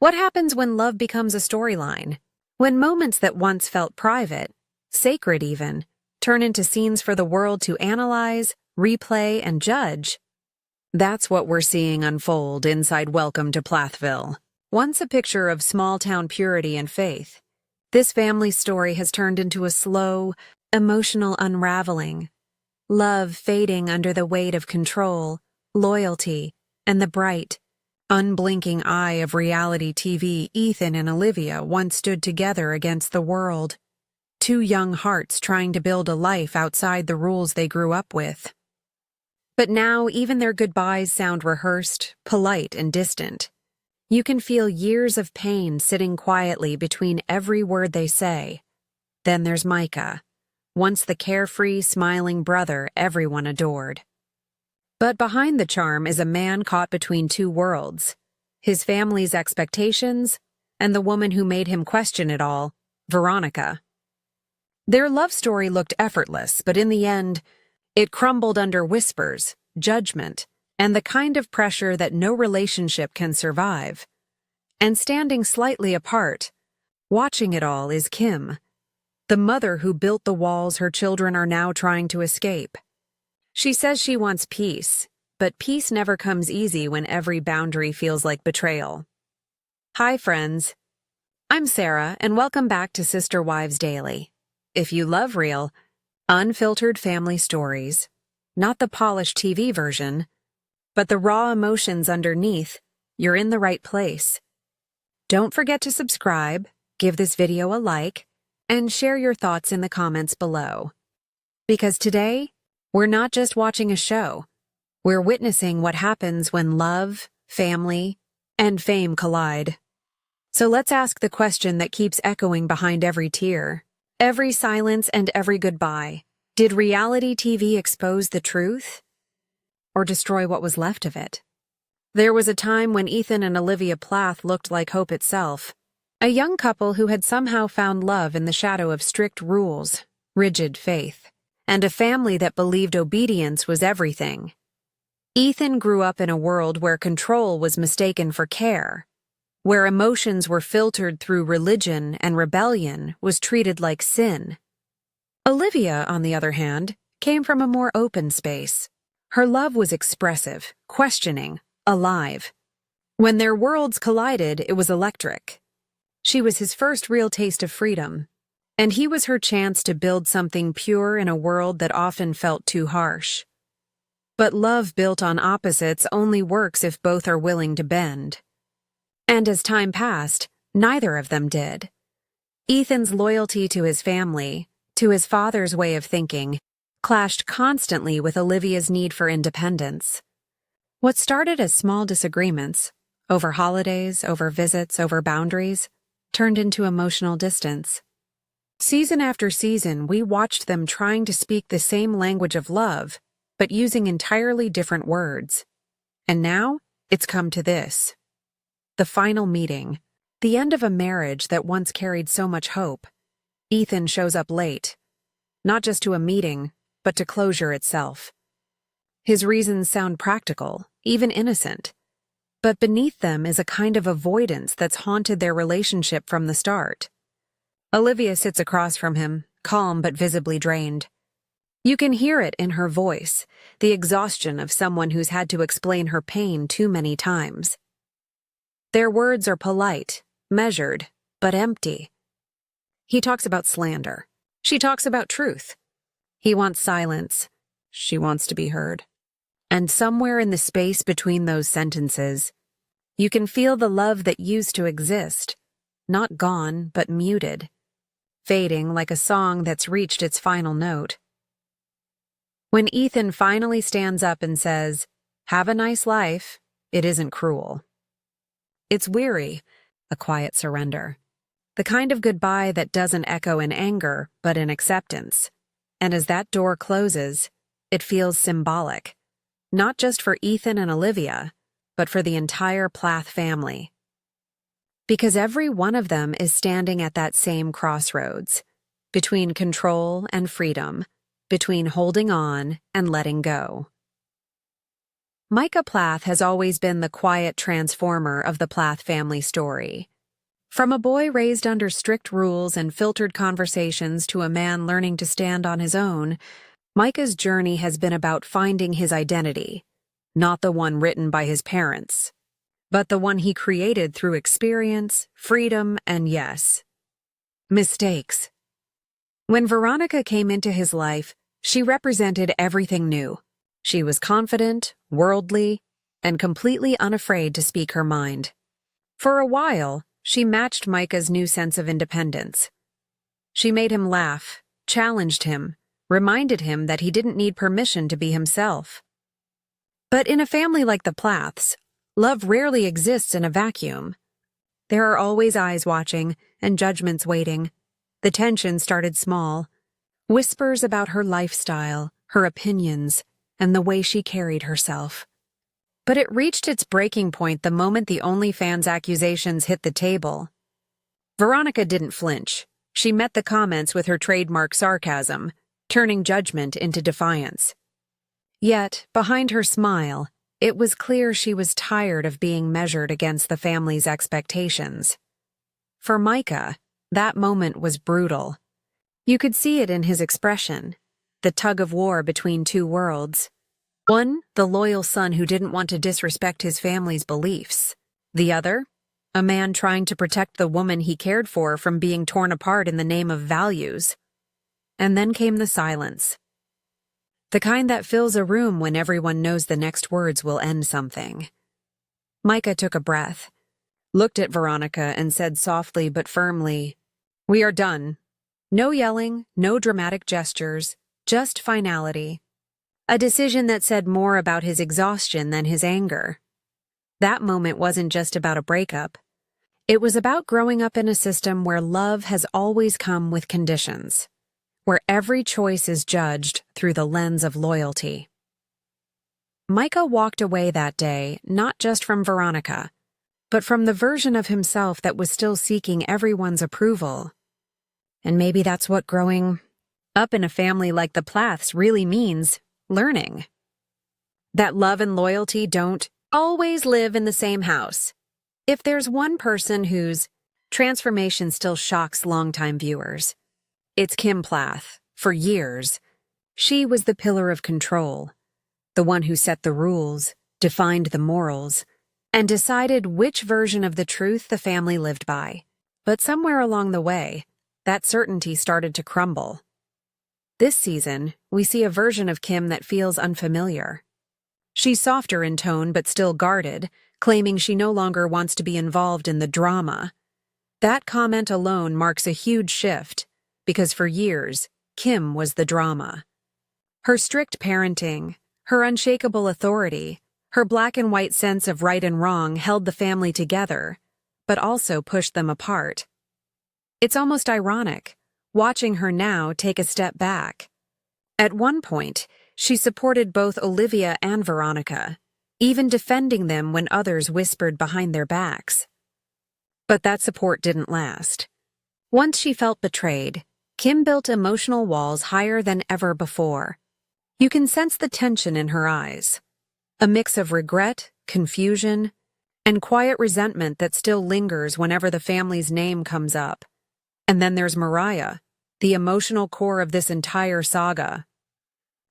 What happens when love becomes a storyline? When moments that once felt private, sacred even, turn into scenes for the world to analyze, replay, and judge? That's what we're seeing unfold inside Welcome to Plathville. Once a picture of small-town purity and faith, this family story has turned into a slow, emotional unraveling. Love fading under the weight of control, loyalty, and the bright, unblinking eye of reality TV. Ethan and Olivia once stood together against the world. Two young hearts trying to build a life outside the rules they grew up with. But now even their goodbyes sound rehearsed, polite, and distant. You can feel years of pain sitting quietly between every word they say. Then there's Micah, once the carefree, smiling brother everyone adored. But behind the charm is a man caught between two worlds, his family's expectations and the woman who made him question it all, Veronica. Their love story looked effortless, but in the end, it crumbled under whispers, judgment, and the kind of pressure that no relationship can survive. And standing slightly apart, watching it all, is Kim, the mother who built the walls her children are now trying to escape. She says she wants peace, but peace never comes easy when every boundary feels like betrayal. Hi, friends. I'm Sarah, and welcome back to Sister Wives Daily. If you love real, unfiltered family stories, not the polished TV version, but the raw emotions underneath, you're in the right place. Don't forget to subscribe, give this video a like, and share your thoughts in the comments below. Because today, we're not just watching a show, we're witnessing what happens when love, family, and fame collide. So let's ask the question that keeps echoing behind every tear, every silence, and every goodbye. Did reality TV expose the truth? Or destroy what was left of it? There was a time when Ethan and Olivia Plath looked like hope itself, a young couple who had somehow found love in the shadow of strict rules, rigid faith, and a family that believed obedience was everything. Ethan grew up in a world where control was mistaken for care, where emotions were filtered through religion and rebellion was treated like sin. Olivia, on the other hand, came from a more open space. Her love was expressive, questioning, alive. When their worlds collided, it was electric. She was his first real taste of freedom, and he was her chance to build something pure in a world that often felt too harsh. But love built on opposites only works if both are willing to bend. And as time passed, neither of them did. Ethan's loyalty to his family, to his father's way of thinking, clashed constantly with Olivia's need for independence. What started as small disagreements, over holidays, over visits, over boundaries, turned into emotional distance. Season after season, we watched them trying to speak the same language of love, but using entirely different words. And now, it's come to this. The final meeting, the end of a marriage that once carried so much hope. Ethan shows up late, not just to a meeting, but to closure itself. His reasons sound practical, even innocent, but beneath them is a kind of avoidance that's haunted their relationship from the start. Olivia sits across from him, calm but visibly drained. You can hear it in her voice, the exhaustion of someone who's had to explain her pain too many times. Their words are polite, measured, but empty. He talks about slander. She talks about truth. He wants silence. She wants to be heard. And somewhere in the space between those sentences, you can feel the love that used to exist, not gone, but muted, fading like a song that's reached its final note. When Ethan finally stands up and says, "Have a nice life," it isn't cruel. It's weary, a quiet surrender. The kind of goodbye that doesn't echo in anger, but in acceptance. And as that door closes, it feels symbolic, not just for Ethan and Olivia, but for the entire Plath family. Because every one of them is standing at that same crossroads, between control and freedom, between holding on and letting go. Micah Plath has always been the quiet transformer of the Plath family story. From a boy raised under strict rules and filtered conversations to a man learning to stand on his own, Micah's journey has been about finding his identity, not the one written by his parents, but the one he created through experience, freedom, and yes, mistakes. When Veronica came into his life, she represented everything new. She was confident, worldly, and completely unafraid to speak her mind. For a while, she matched Micah's new sense of independence. She made him laugh, challenged him, reminded him that he didn't need permission to be himself. But in a family like the Plaths, love rarely exists in a vacuum. There are always eyes watching and judgments waiting. The tension started small. Whispers about her lifestyle, her opinions, and the way she carried herself. But it reached its breaking point the moment the OnlyFans accusations hit the table. Veronica didn't flinch. She met the comments with her trademark sarcasm, turning judgment into defiance. Yet, behind her smile, it was clear she was tired of being measured against the family's expectations. For Micah, that moment was brutal. You could see it in his expression, the tug of war between two worlds. One, the loyal son who didn't want to disrespect his family's beliefs. The other, a man trying to protect the woman he cared for from being torn apart in the name of values. And then came the silence. The kind that fills a room when everyone knows the next words will end something. Micah took a breath, looked at Veronica, and said softly but firmly, "We are done. No yelling, no dramatic gestures, just finality." A decision that said more about his exhaustion than his anger. That moment wasn't just about a breakup. It was about growing up in a system where love has always come with conditions, where every choice is judged through the lens of loyalty. Micah walked away that day not just from Veronica, but from the version of himself that was still seeking everyone's approval. And maybe that's what growing up in a family like the Plaths really means, learning. That love and loyalty don't always live in the same house. If there's one person whose transformation still shocks longtime viewers, it's Kim Plath. For years, she was the pillar of control, the one who set the rules, defined the morals, and decided which version of the truth the family lived by. But somewhere along the way, that certainty started to crumble. This season, we see a version of Kim that feels unfamiliar. She's softer in tone but still guarded, claiming she no longer wants to be involved in the drama. That comment alone marks a huge shift, because for years, Kim was the drama. Her strict parenting, her unshakable authority, her black and white sense of right and wrong held the family together, but also pushed them apart. It's almost ironic, watching her now take a step back. At one point, she supported both Olivia and Veronica, even defending them when others whispered behind their backs. But that support didn't last. Once she felt betrayed, Kim built emotional walls higher than ever before. You can sense the tension in her eyes, a mix of regret, confusion, and quiet resentment that still lingers whenever the family's name comes up. And then there's Mariah, the emotional core of this entire saga.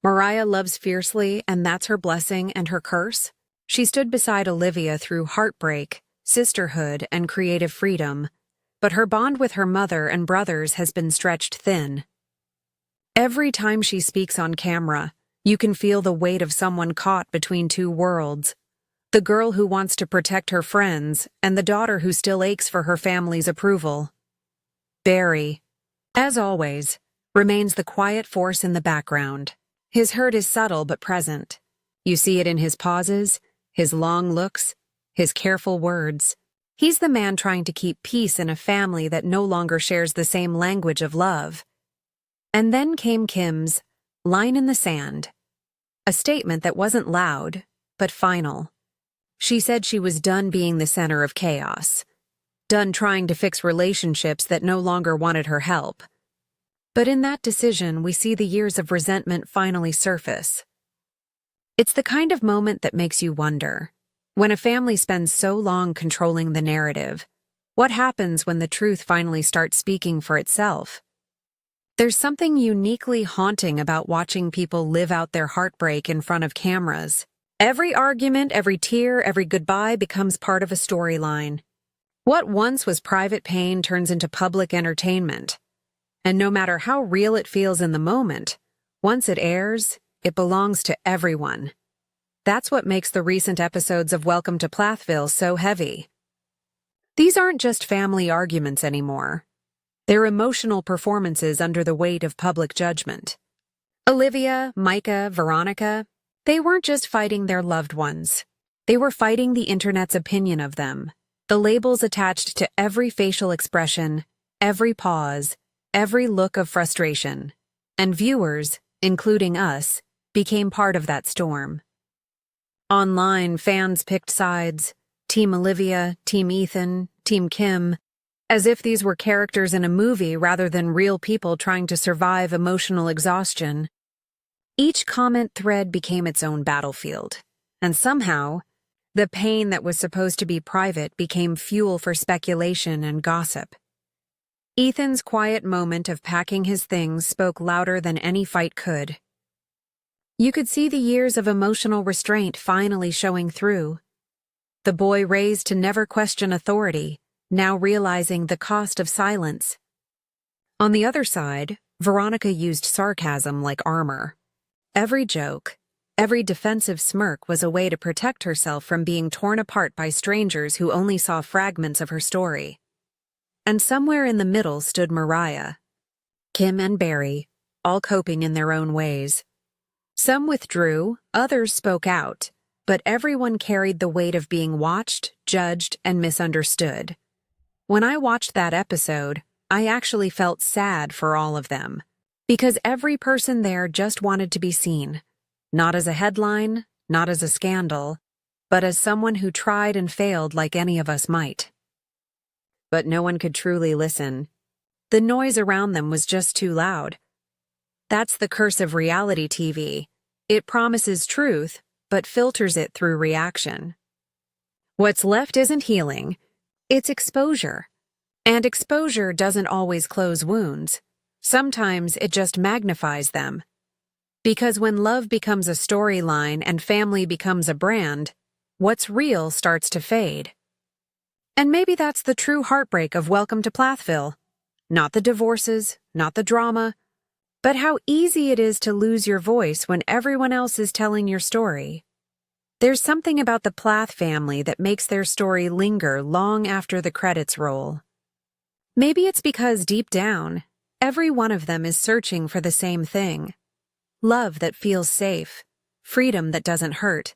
Mariah loves fiercely, and that's her blessing and her curse. She stood beside Olivia through heartbreak, sisterhood, and creative freedom, but her bond with her mother and brothers has been stretched thin. Every time she speaks on camera, you can feel the weight of someone caught between two worlds. The girl who wants to protect her friends, and the daughter who still aches for her family's approval. Barry, as always, remains the quiet force in the background. His hurt is subtle but present. You see it in his pauses, his long looks, his careful words. He's the man trying to keep peace in a family that no longer shares the same language of love. And then came Kim's line in the sand, a statement that wasn't loud, but final. She said she was done being the center of chaos, done trying to fix relationships that no longer wanted her help. But in that decision, we see the years of resentment finally surface. It's the kind of moment that makes you wonder. When a family spends so long controlling the narrative, what happens when the truth finally starts speaking for itself? There's something uniquely haunting about watching people live out their heartbreak in front of cameras. Every argument, every tear, every goodbye becomes part of a storyline. What once was private pain turns into public entertainment. And no matter how real it feels in the moment, once it airs, it belongs to everyone. That's what makes the recent episodes of Welcome to Plathville so heavy. These aren't just family arguments anymore. They're emotional performances under the weight of public judgment. Olivia, Micah, Veronica, they weren't just fighting their loved ones. They were fighting the internet's opinion of them. The labels attached to every facial expression, every pause, every look of frustration. And viewers, including us, became part of that storm. Online, fans picked sides: Team Olivia, Team Ethan, Team Kim, as if these were characters in a movie rather than real people trying to survive emotional exhaustion. Each comment thread became its own battlefield, and somehow, the pain that was supposed to be private became fuel for speculation and gossip. Ethan's quiet moment of packing his things spoke louder than any fight could. You could see the years of emotional restraint finally showing through. The boy raised to never question authority, now realizing the cost of silence. On the other side, Veronica used sarcasm like armor. Every joke, every defensive smirk was a way to protect herself from being torn apart by strangers who only saw fragments of her story. And somewhere in the middle stood Mariah, Kim and Barry, all coping in their own ways. Some withdrew, others spoke out, but everyone carried the weight of being watched, judged, and misunderstood. When I watched that episode, I actually felt sad for all of them, because every person there just wanted to be seen, not as a headline, not as a scandal, but as someone who tried and failed like any of us might. But no one could truly listen. The noise around them was just too loud. That's the curse of reality TV. It promises truth, but filters it through reaction. What's left isn't healing, it's exposure. And exposure doesn't always close wounds. Sometimes it just magnifies them. Because when love becomes a storyline and family becomes a brand, what's real starts to fade. And maybe that's the true heartbreak of Welcome to Plathville. Not the divorces, not the drama, but how easy it is to lose your voice when everyone else is telling your story. There's something about the Plath family that makes their story linger long after the credits roll. Maybe it's because deep down, every one of them is searching for the same thing: love that feels safe, freedom that doesn't hurt,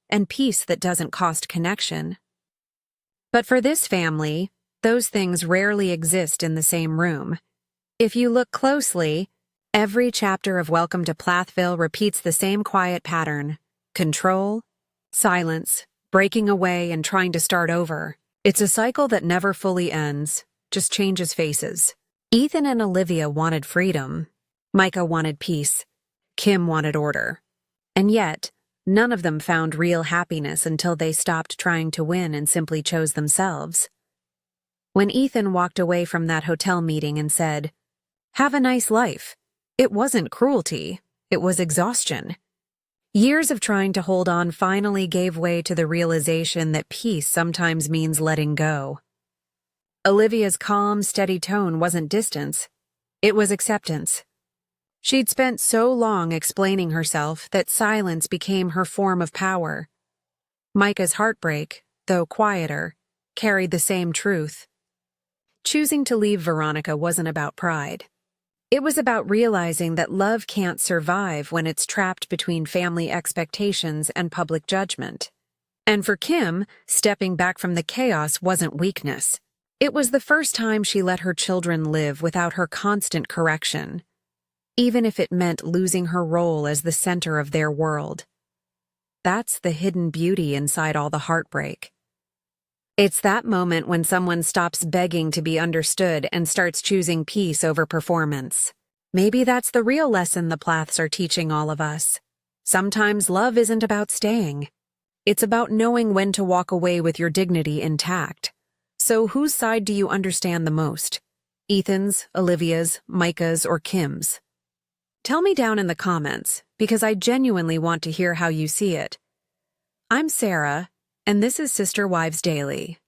and peace that doesn't cost connection. But for this family, those things rarely exist in the same room. If you look closely, every chapter of Welcome to Plathville repeats the same quiet pattern: control, silence, breaking away and trying to start over. It's a cycle that never fully ends, just changes faces. Ethan and Olivia wanted freedom. Micah wanted peace. Kim wanted order. And yet, none of them found real happiness until they stopped trying to win and simply chose themselves. When Ethan walked away from that hotel meeting and said, "Have a nice life," it wasn't cruelty, it was exhaustion. Years of trying to hold on finally gave way to the realization that peace sometimes means letting go. Olivia's calm, steady tone wasn't distance, it was acceptance. She'd spent so long explaining herself that silence became her form of power. Micah's heartbreak, though quieter, carried the same truth. Choosing to leave Veronica wasn't about pride. It was about realizing that love can't survive when it's trapped between family expectations and public judgment. And for Kim, stepping back from the chaos wasn't weakness. It was the first time she let her children live without her constant correction, even if it meant losing her role as the center of their world. That's the hidden beauty inside all the heartbreak. It's that moment when someone stops begging to be understood and starts choosing peace over performance. Maybe that's the real lesson the Plaths are teaching all of us. Sometimes love isn't about staying. It's about knowing when to walk away with your dignity intact. So whose side do you understand the most? Ethan's, Olivia's, Micah's, or Kim's? Tell me down in the comments, because I genuinely want to hear how you see it. I'm Sarah, and this is Sister Wives Daily.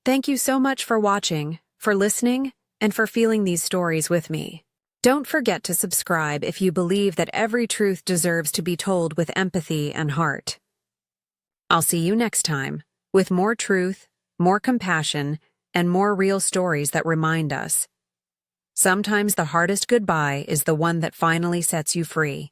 Thank you so much for watching, for listening, and for feeling these stories with me. Don't forget to subscribe if you believe that every truth deserves to be told with empathy and heart. I'll see you next time, with more truth, more compassion, and more real stories that remind us. Sometimes the hardest goodbye is the one that finally sets you free.